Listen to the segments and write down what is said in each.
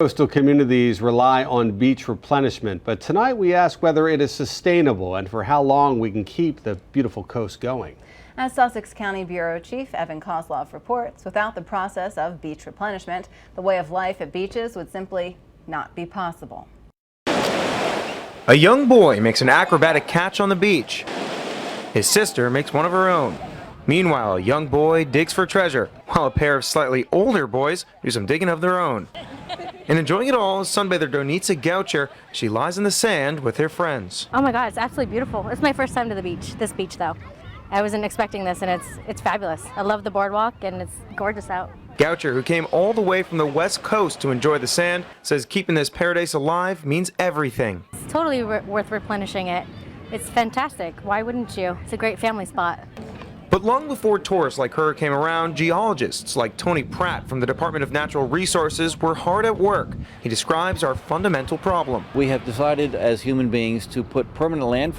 Coastal communities rely on beach replenishment, but tonight we ask whether it is sustainable and for how long we can keep the beautiful coast going. As Sussex County Bureau Chief Evan Kozloff reports, without the process of beach replenishment, the way of life at beaches would simply not be possible. A young boy makes an acrobatic catch on the beach. His sister makes one of her own. Meanwhile, a young boy digs for treasure, while a pair of slightly older boys do some digging of their own. And enjoying it all is sunbather Donitza Goucher. She lies in the sand with her friends. Oh my God, it's absolutely beautiful. It's my first time to the beach, this beach though. I wasn't expecting this, and it's fabulous. I love the boardwalk, and it's gorgeous out. Goucher, who came all the way from the west coast to enjoy the sand, says keeping this paradise alive means everything. It's totally worth replenishing it. It's fantastic. Why wouldn't you? It's a great family spot. But long before tourists like her came around, geologists like Tony Pratt from the Department of Natural Resources were hard at work. He describes our fundamental problem. We have decided as human beings to put permanent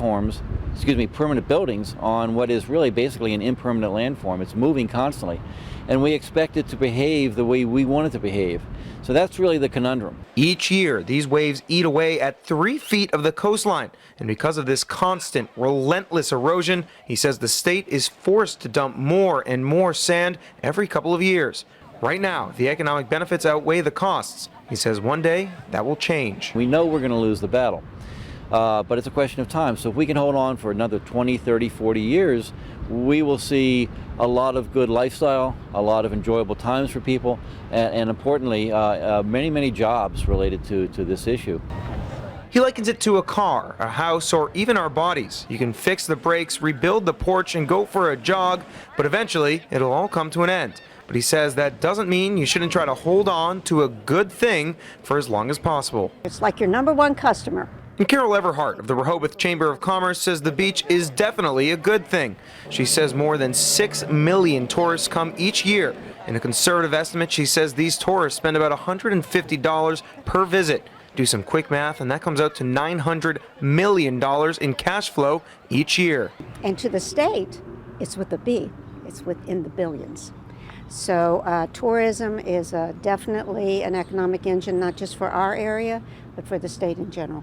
buildings on what is really basically an impermanent landform. It's moving constantly, and we expect it to behave the way we want it to behave. So that's really the conundrum. Each year, these waves eat away at 3 feet of the coastline. And because of this constant, relentless erosion, he says the state is forced to dump more and more sand every couple of years. Right now, the economic benefits outweigh the costs. He says one day that will change. We know we're going to lose the battle, but it's a question of time. So if we can hold on for another 20, 30, 40 years, we will see a lot of good lifestyle, a lot of enjoyable times for people, and importantly, many, many jobs related to this issue. He likens it to a car, a house, or even our bodies. You can fix the brakes, rebuild the porch, and go for a jog, but eventually it'll all come to an end. But he says that doesn't mean you shouldn't try to hold on to a good thing for as long as possible. It's like your #1 customer. And Carol Everhart of the Rehoboth Chamber of Commerce says the beach is definitely a good thing. She says more than 6 million tourists come each year. In a conservative estimate, she says these tourists spend about $150 per visit. Do some quick math, and that comes out to $900 million in cash flow each year. And to the state, it's with a B. It's within the billions. So tourism is definitely an economic engine, not just for our area, but for the state in general.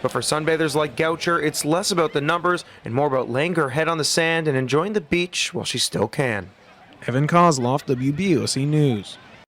But for sunbathers like Goucher, it's less about the numbers and more about laying her head on the sand and enjoying the beach while she still can. Evan Kozloff, WBOC News.